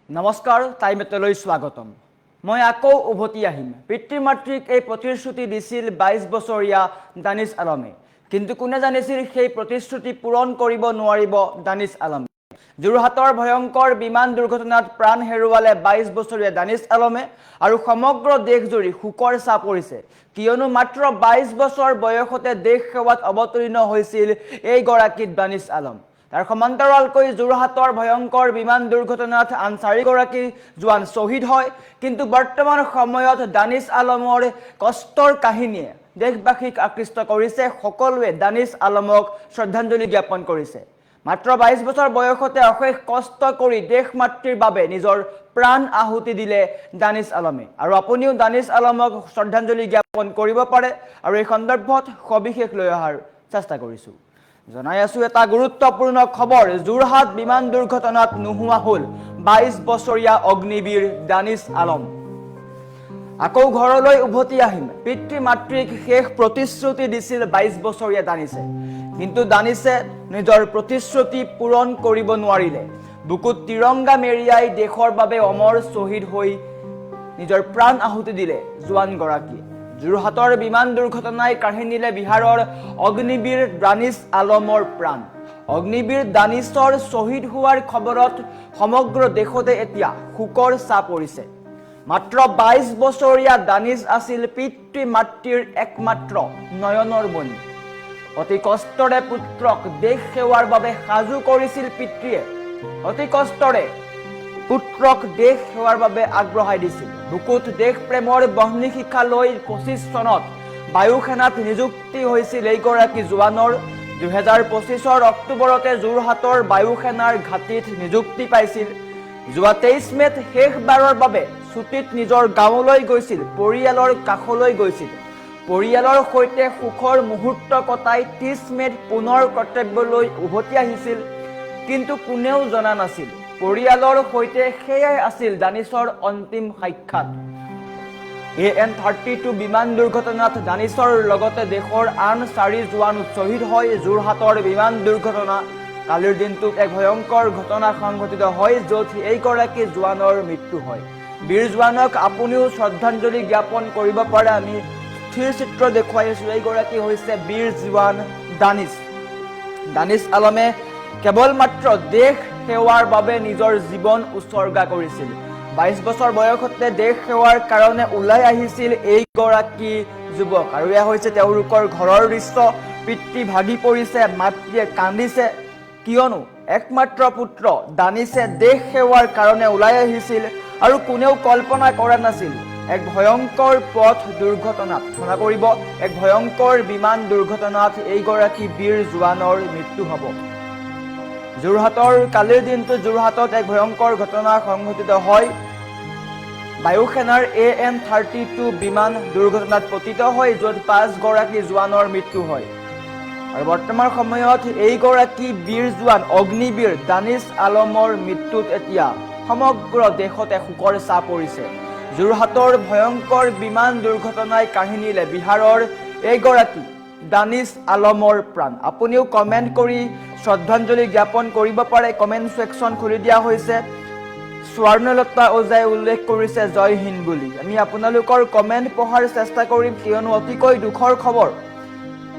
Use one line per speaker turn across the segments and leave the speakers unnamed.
নমস্কাৰ, টাইমেটলৈ স্বাগতম। মই আকৌ উভতি আহিম। পিতৃ মাতৃক এই প্ৰতিশ্ৰুতি দিছিল 22 বছৰীয়া দানিছ আলমে, কিন্তু কোনে জানিছিল সেই প্ৰতিশ্ৰুতি পূৰণ কৰিব নোৱাৰিব দানিছ আলমে। যোৰহাটৰ ভয়ংকৰ বিমান দুৰ্ঘটনাত প্ৰাণ হেৰুৱালে 22 বছৰীয়া দানিছ আলমে আৰু সমগ্ৰ দেশজুৰি শোকৰ ছাঁ পৰিছে, কিয়নো মাত্ৰ 22 বছৰ বয়সতে দেশ সেৱাত অৱতীৰ্ণ হৈছিল এইগৰাকী দানিছ আলম। তাৰ সমান্তৰালকৈ যোৰহাটৰ ভয়ংকৰ বিমান দুৰ্ঘটনাত আন 4গৰাকী জোৱান শ্বহীদ হয়, কিন্তু বৰ্তমান সময়ত দানিছ আলমৰ কষ্টৰ কাহিনীয়ে দেশবাসীক আকৃষ্ট কৰিছে। সকলোৱে দানিছ আলমক শ্ৰদ্ধাঞ্জলি জ্ঞাপন কৰিছে। মাত্ৰ 22 বছৰ বয়সতে অশেষ কষ্ট কৰি দেশ মাতৃৰ বাবে নিজৰ প্ৰাণ আহুতি দিলে দানিছ আলমে, আৰু আপুনিও দানিছ আলমক শ্ৰদ্ধাঞ্জলি জ্ঞাপন কৰিব পাৰে, আৰু এই সন্দৰ্ভত সবিশেষ লৈ অহাৰ চেষ্টা কৰিছোঁ। জনাই আছো এটা গুৰুত্বপূৰ্ণ খবৰ। যোৰহাট বিমান দুৰ্ঘটনাত নোহোৱা হ'ল 22 বছৰীয়া অগ্নিবীৰ দানিছ আলম। আকৌ ঘৰলৈ উভতি আহিম। পিতৃ মাতৃক শেষ প্ৰতিশ্ৰুতি দিছিল 22 বছৰীয়া দানিছে, কিন্তু দানিছে নিজৰ প্ৰতিশ্ৰুতি পূৰণ কৰিব নোৱাৰিলে। বুকুত তিৰংগা মেৰিয়াই দেশৰ বাবে অমৰ শ্বহীদ হৈ নিজৰ প্ৰাণ আহুতি দিলে জোৱানগৰাকীয়ে। যোৰহাটৰ বিমান দুৰ্ঘটনাই কাঢ়ি নিলে বিহাৰৰ অগ্নিবীৰ দানিছ আলমৰ প্ৰাণ। অগ্নিবীৰ দানিছৰ শ্বহীদ হোৱাৰ খবৰত সমগ্ৰ দেশতে এতিয়া শোকৰ ছাঁ পৰিছে। মাত্ৰ 22 বছৰীয়া দানিছ আছিল পিতৃ মাতৃৰ একমাত্ৰ নয়নৰ মণি। অতি কষ্টৰে পুত্ৰক দেশ সেৱাৰ বাবে সাজু কৰিছিল পিতৃয়ে। অতি কষ্টৰে পুত্ৰক দেশ সেৱাৰ বাবে আগবঢ়াই দিছিল। বুকুত দেশ প্ৰেমৰ বহ্নি শিখা লৈ 25 চনত বায়ু সেনাত নিযুক্তি হৈছিল এইগৰাকী জোৱানৰ। 2025 অক্টোবৰতে যোৰহাটৰ বায়ু সেনাৰ ঘাটিত নিযুক্তি পাইছিল। যোৱা 23 মেত শেষবাৰৰ বাবে ছুটীত নিজৰ গাঁৱলৈ গৈছিল, পৰিয়ালৰ কাষলৈ গৈছিল। পৰিয়ালৰ সৈতে সুখৰ মুহূৰ্ত কটাই 30 মেত পুনৰ কৰ্তব্যলৈ উভতি আহিছিল, কিন্তু কোনেও জনা নাছিল পৰিয়ালৰ সৈতে সেয়াই আছিল দানিছৰ অন্তিম সাক্ষাৎ। AN-32 বিমান দুৰ্ঘটনাত দানিছৰ লগতে দেশৰ আন 4 জোৱান শ্বহীদ হয়। যোৰহাটৰ বিমান দুৰ্ঘটনা কালিৰ দিনটোত এক ভয়ংকৰ ঘটনা সংঘটিত হয়, য'ত এইগৰাকী জোৱানৰ মৃত্যু হয়। বীৰ জোৱানক আপুনিও শ্ৰদ্ধাঞ্জলি জ্ঞাপন কৰিব পাৰে। আমি স্থিৰ চিত্ৰ দেখুৱাই আছো। এইগৰাকী হৈছে বীৰ জোৱান দানিছ। দানিছ আলমে কেৱল মাত্ৰ দেশ সেৱাৰ বাবে নিজৰ জীৱন উৎসৰ্গা কৰিছিল। 22 বছৰ বয়সতে দেশ সেৱাৰ কাৰণে ওলাই আহিছিল এইগৰাকী যুৱক, আৰু এয়া হৈছে তেওঁলোকৰ ঘৰৰ দৃশ্য। পিতৃ ভাগি পৰিছে, মাতৃয়ে কান্দিছে, কিয়নো একমাত্ৰ পুত্ৰ দানিছে দেশ সেৱাৰ কাৰণে ওলাই আহিছিল, আৰু কোনেও কল্পনা কৰা নাছিল এক ভয়ংকৰ পথ দুৰ্ঘটনাত, ক্ষমা কৰিব, এক ভয়ংকৰ বিমান দুৰ্ঘটনাত এইগৰাকী বীৰ জোৱানৰ মৃত্যু হ'ব। যোৰহাটৰ কালিৰ দিনটোত যোৰহাটত এক ভয়ংকৰ ঘটনা সংঘটিত হয়। বায়ু সেনাৰ AN-32 বিমান দুৰ্ঘটনাত পতিত হয়, য'ত 5 গৰাকী জোৱানৰ মৃত্যু হয়। আৰু বৰ্তমান সময়ত এইগৰাকী বীৰ জোৱান অগ্নিবীৰ দানিছ আলমৰ মৃত্যুত এতিয়া সমগ্ৰ দেশতে শোকৰ ছাঁ পৰিছে। যোৰহাটৰ ভয়ংকৰ বিমান দুৰ্ঘটনাই কাঢ়ি নিলে বিহাৰৰ এইগৰাকী দানিছ আলমৰ প্ৰাণ। আপুনিও কমেণ্ট কৰি শ্ৰদ্ধাঞ্জলি জ্ঞাপন কৰিব পাৰে। কমেণ্ট ছেকশ্যন খুলি দিয়া হৈছে। স্বৰ্ণলতা ওজাই উল্লেখ কৰিছে জয় হিন্দ বুলি। আমি আপোনালোকৰ কমেণ্ট পঢ়াৰ চেষ্টা কৰিম, কিয়নো অতিকৈ দুখৰ খবৰ।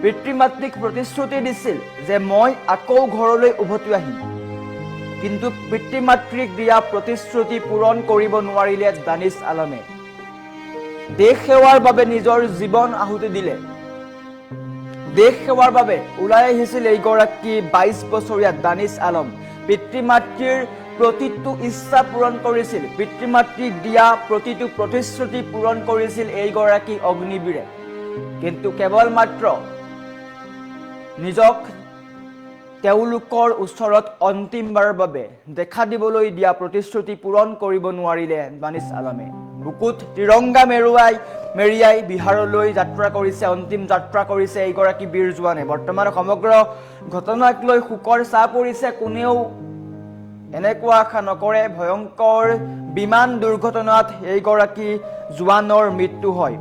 পিতৃ মাতৃক প্ৰতিশ্ৰুতি দিছিল যে মই আকৌ ঘৰলৈ উভতি আহিম, কিন্তু পিতৃ মাতৃক দিয়া প্ৰতিশ্ৰুতি পূৰণ কৰিব নোৱাৰিলে দানিছ আলমে। দেশ সেৱাৰ বাবে নিজৰ জীৱন আহুতি দিলে। দেশ সেৱাৰ বাবে ওলাই আহিছিল এইগৰাকী 22 বছৰীয়া দানিছ আলম। পিতৃ মাতৃৰ প্ৰতিটো ইচ্ছা পূৰণ কৰিছিল, পিতৃ মাতৃক দিয়া প্ৰতিটো প্ৰতিশ্ৰুতি পূৰণ কৰিছিল এইগৰাকী অগ্নিবীৰে, কিন্তু কেৱল মাত্ৰ নিজক তেওঁলোকৰ ওচৰত অন্তিমবাৰৰ বাবে দেখা দিবলৈ দিয়া প্ৰতিশ্ৰুতি পূৰণ কৰিব নোৱাৰিলে দানিছ আলমে। বুকুত তিৰংগা মেৰিয়াই বিহাৰলৈ যাত্ৰা কৰিছে, অন্তিম যাত্ৰা কৰিছে এইগৰাকী বীৰ জোৱানে। বৰ্তমান সমগ্ৰ ঘটনাক লৈ শোকৰ ছাঁ পৰিছে। কোনেও এনেকুৱা আশা নকৰে ভয়ংকৰ বিমান দুৰ্ঘটনাত এইগৰাকী জোৱানৰ মৃত্যু হয়।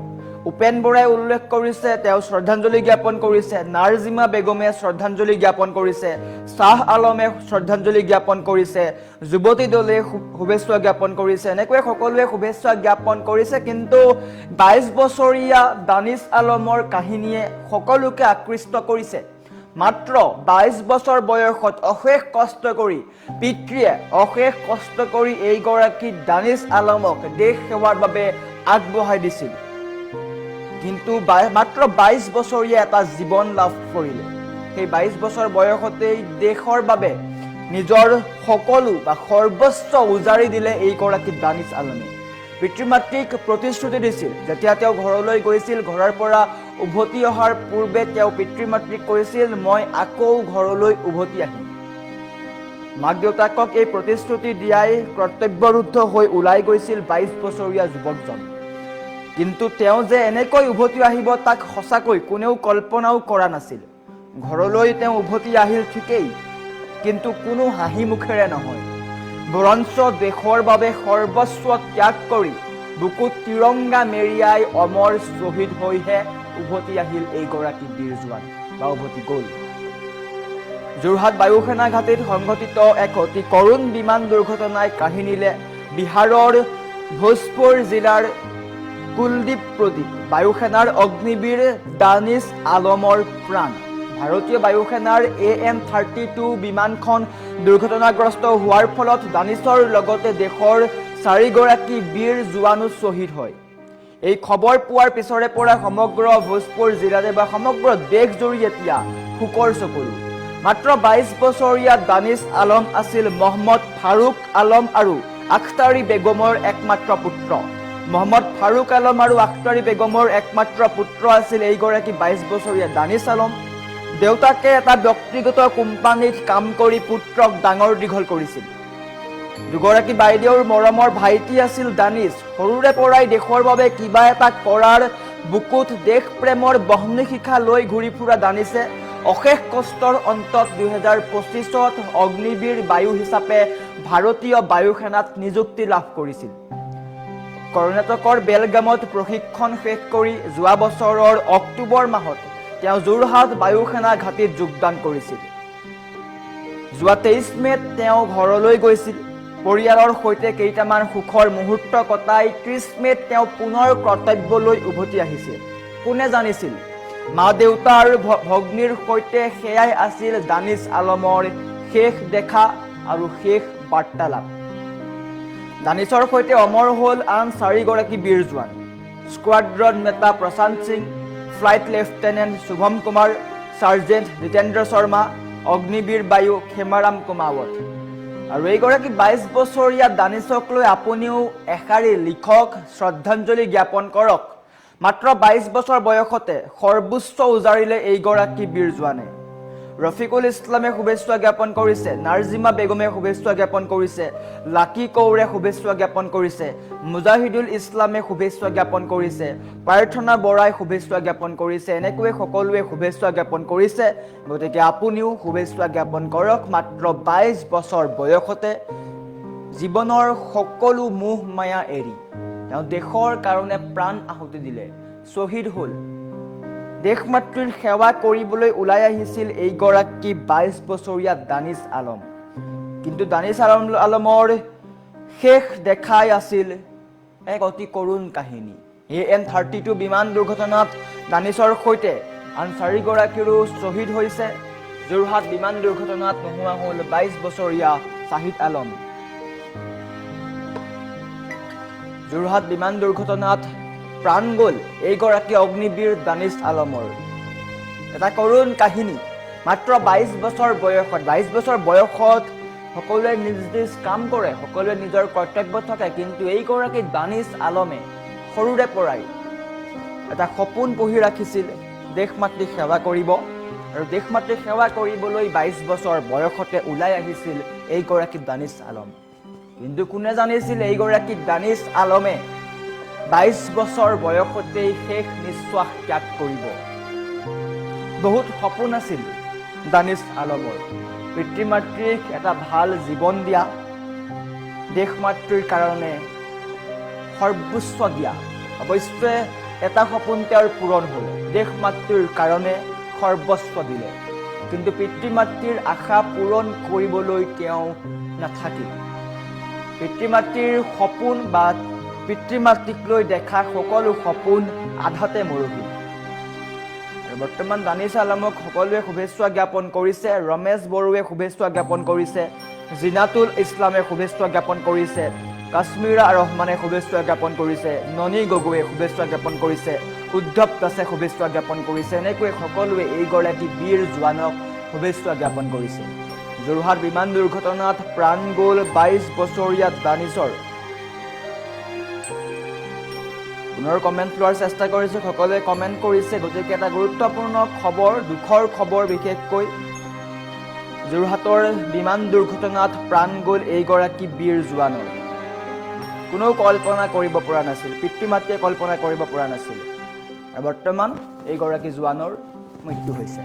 উপেন বৰাই উল্লেখ কৰিছে, তেওঁ শ্ৰদ্ধাঞ্জলি জ্ঞাপন কৰিছে, নাৰ্জিমা বেগমে শ্ৰদ্ধাঞ্জলি জ্ঞাপন কৰিছে, শ্বাহ আলমে শ্ৰদ্ধাঞ্জলি জ্ঞাপন কৰিছে, যুৱতী দলে শুভেচ্ছা জ্ঞাপন কৰিছে, এনেকৈ সকলোৱে শুভেচ্ছা জ্ঞাপন কৰিছে। কিন্তু 22 বছৰীয়া দানিছ আলমৰ কাহিনীয়ে সকলোকে আকৃষ্ট কৰিছে। মাত্ৰ 22 বছৰ বয়সত অশেষ কষ্ট কৰি পিতৃয়ে অশেষ কষ্ট কৰি এইগৰাকী দানিছ আলমক দেশ সেৱাৰ বাবে আগবঢ়াই দিছিল। কিন্তু মাত্ৰ 22 বছৰীয়া এটা জীৱন লাভ কৰিলে। সেই 22 বছৰ বয়সতেই দেশৰ বাবে নিজৰ সকলো বা সৰ্বস্ব উজাৰি দিলে এইগৰাকী দানিছ আলমে। পিতৃ মাতৃক প্ৰতিশ্ৰুতি দিছিল, যেতিয়া তেওঁ ঘৰলৈ গৈছিল, ঘৰৰ পৰা উভতি অহাৰ পূৰ্বে তেওঁ পিতৃ মাতৃক কৈছিল, মই আকৌ ঘৰলৈ উভতি আহিম। মাক দেউতাকক এই প্ৰতিশ্ৰুতি দিয়াই কৰ্তব্যৰুদ্ধ হৈ ওলাই গৈছিল 22 বছৰীয়া যুৱকজন। কিন্তু তেওঁ যে এনেকৈ উভতি আহিব তাক সঁচাকৈ কোনেও কল্পনাও কৰা নাছিল। ঘৰলৈ তেওঁ উভতি আহিল ঠিকেই, কিন্তু কোনো হাঁহি মুখেৰে নহয়, বৰঞ্চ দেশৰ বাবে সৰ্বস্ব ত্যাগ কৰি বুকুত তিৰংগা মেৰিয়াই অমৰ শ্বহীদ হৈহে উভতি আহিল এইগৰাকী বীৰ জোৱান বা উভতি গ'ল। যোৰহাট বায়ুসেনা ঘাটিত সংঘটিত এক অতি কৰুণ বিমান দুৰ্ঘটনাই কাহিনীলে বিহাৰৰ ভোজপুৰ জিলাৰ কুলদ্বীপ প্ৰদীপ বায়ুসেনাৰ অগ্নিবীৰ দানিছ আলমৰ প্ৰাণ। ভাৰতীয় বায়ুসেনাৰ AN-32 বিমানখন দুৰ্ঘটনাগ্ৰস্ত হোৱাৰ ফলত দানিছৰ লগতে দেশৰ 4গৰাকী বীৰ জোৱানো শ্বহীদ হয়। এই খবৰ পোৱাৰ পিছৰে পৰা সমগ্ৰ ভোজপুৰ জিলাতে বা সমগ্ৰ দেশজুৰি এতিয়া শোকৰ চকুলো। মাত্ৰ 22 বছৰীয়া দানিছ আলম আছিল মহম্মদ ফাৰুক আলম আৰু আখতাৰী বেগমৰ একমাত্ৰ পুত্ৰ। মহম্মদ ফাৰুক আলম আৰু আখতাৰী বেগমৰ একমাত্ৰ পুত্ৰ আছিল এইগৰাকী 22 বছৰীয়া দানিছ আলম। দেউতাকে এটা ব্যক্তিগত কোম্পানীত কাম কৰি পুত্ৰক ডাঙৰ দীঘল কৰিছিল। দুগৰাকী বাইদেউৰ মৰমৰ ভাইটি আছিল দানিছ। সৰুৰে পৰাই দেশৰ বাবে কিবা এটা কৰাৰ বুকুত দেশ প্ৰেমৰ বহ্নি শিখা লৈ ঘূৰি ফুৰা দানিছে অশেষ কষ্টৰ অন্তত 2025ত অগ্নিবীৰ বায়ু হিচাপে ভাৰতীয় বায়ুসেনাত নিযুক্তি লাভ কৰিছিল। কৰ্ণাটকৰ বেলগামত প্ৰশিক্ষণ শেষ কৰি যোৱা বছৰৰ অক্টোবৰ মাহত তেওঁ যোৰহাট বায়ুসেনা ঘাটিত যোগদান কৰিছিল। যোৱা 23 মে'ত তেওঁ ঘৰলৈ গৈছিল। পৰিয়ালৰ সৈতে কেইটামান সুখৰ মুহূৰ্ত কটাই 30 মে'ত তেওঁ পুনৰ কৰ্তব্যলৈ উভতি আহিছিল। কোনে জানিছিল মা দেউতা আৰু ভগ্নীৰ সৈতে সেয়াই আছিল দানিছ আলমৰ শেষ দেখা আৰু শেষ বাৰ্তালাপ। দানিছৰ সৈতে অমৰ হ'ল আন 4গৰাকী বীৰ জোৱান, স্কোৱাড্ৰন নেতা Prashant Singh, flight lieutenant Shubham Kumar, sergeant Jitendra Sharma, Agniveer বায়ু খেমাৰাম কুমাৱত। আৰু এইগৰাকী 22 বছৰীয়া দানিছক লৈ আপুনিও এষাৰি লিখক, শ্ৰদ্ধাঞ্জলি জ্ঞাপন কৰক। মাত্ৰ 22 বছৰ বয়সতে সৰ্বোচ্চ উজাৰিলে এইগৰাকী বীৰ জোৱানে। ৰফিকুল ইছলামে শুভেচ্ছা জ্ঞাপন কৰিছে, নাৰ্জিমা বেগমে শুভেচ্ছা জ্ঞাপন কৰিছে, লাকি কৌৰে শুভেচ্ছা জ্ঞাপন কৰিছে, মুজাহিদুল ইছলামে শুভেচ্ছা জ্ঞাপন কৰিছে, প্ৰাৰ্থনা বৰাই শুভেচ্ছা জ্ঞাপন কৰিছে। এনেকৈয়ে সকলোৱে শুভেচ্ছা জ্ঞাপন কৰিছে। গতিকে আপুনিও শুভেচ্ছা জ্ঞাপন কৰক। মাত্ৰ 22 বছৰ বয়সতে জীৱনৰ সকলো মোহ মায়া এৰি তেওঁ দেশৰ কাৰণে প্ৰাণ আহুতি দিলে, শ্বহীদ হ'ল। দেশ মাতৃৰ সেৱা কৰিবলৈ ওলাই আহিছিল এইগৰাকী 22 বছৰীয়া দানিছ আলম। কিন্তু দানিছ আলমৰ শেষ দেখাই আছিল এক অতি কৰুণ কাহিনী। AN-32 বিমান দুৰ্ঘটনাত দানিছৰ সৈতে আন 4গৰাকীৰো শ্বহীদ হৈছে। যোৰহাট বিমান দুৰ্ঘটনাত নোহোৱা হ'ল 22 বছৰীয়া শ্বাহিদ আলম। যোৰহাট বিমান দুৰ্ঘটনাত প্ৰাণ গ'ল এইগৰাকী অগ্নিবীৰ দানিছ আলমৰ। এটা কৰুণ কাহিনী। মাত্ৰ 22 বছৰ বয়সত সকলোৱে নিজ নিজ কাম কৰে, সকলোৱে নিজৰ কৰ্তব্য থাকে। কিন্তু এইগৰাকী দানিছ আলমে সৰুৰে পৰাই এটা সপোন পুহি ৰাখিছিল, দেশ মাতৃক সেৱা কৰিব। আৰু দেশ মাতৃক সেৱা কৰিবলৈ 22 বছৰ বয়সতে ওলাই আহিছিল এইগৰাকী দানিছ আলম। কিন্তু কোনে জানিছিল এইগৰাকী দানিছ আলমে 22 বছৰ বয়সতেই শেষ নিশ্বাস ত্যাগ কৰিব। বহুত সপোন আছিল দানিছ আলমৰ, পিতৃ মাতৃক এটা ভাল জীৱন দিয়া, দেশ মাতৃৰ কাৰণে সৰ্বোচ্চ দিয়া। অৱশ্যে এটা সপোন তেওঁৰ পূৰণ হ'ল, দেশ মাতৃৰ কাৰণে সৰ্বস্ব দিলে। কিন্তু পিতৃ মাতৃৰ আশা পূৰণ কৰিবলৈ তেওঁ নাথাকিল। পিতৃ মাতৃৰ সপোন বা পিতৃ মাতৃক লৈ দেখা সকলো সপোন আধাতে মৰহি। আৰু বৰ্তমান দানিছ আলমক সকলোৱে শুভেচ্ছা জ্ঞাপন কৰিছে। ৰমেশ বড়োৱে শুভেচ্ছা জ্ঞাপন কৰিছে, জিনাতুল ইছলামে শুভেচ্ছা জ্ঞাপন কৰিছে, কাশ্মীৰা ৰহমানে শুভেচ্ছা জ্ঞাপন কৰিছে, ননী গগৈয়ে শুভেচ্ছা জ্ঞাপন কৰিছে, উদ্ধৱ দাসে শুভেচ্ছা জ্ঞাপন কৰিছে। এনেকৈ সকলোৱে এইগৰাকী বীৰ জোৱানক শুভেচ্ছা জ্ঞাপন কৰিছে। যোৰহাট বিমান দুৰ্ঘটনাত প্ৰাণ গ'ল 22 বছৰীয়া দানিছৰ। পুনৰ কমেণ্ট লোৱাৰ চেষ্টা কৰিছোঁ, সকলোৱে কমেণ্ট কৰিছে। গতিকে এটা গুৰুত্বপূৰ্ণ খবৰ, দুখৰ খবৰ, বিশেষকৈ যোৰহাটৰ বিমান দুৰ্ঘটনাত প্ৰাণ গ'ল এইগৰাকী বীৰ জোৱানৰ। কোনেও কল্পনা কৰিব পৰা নাছিল, পিতৃ মাতৃয়ে কল্পনা কৰিব পৰা নাছিল। আৰু বৰ্তমান এইগৰাকী জোৱানৰ মৃত্যু হৈছে।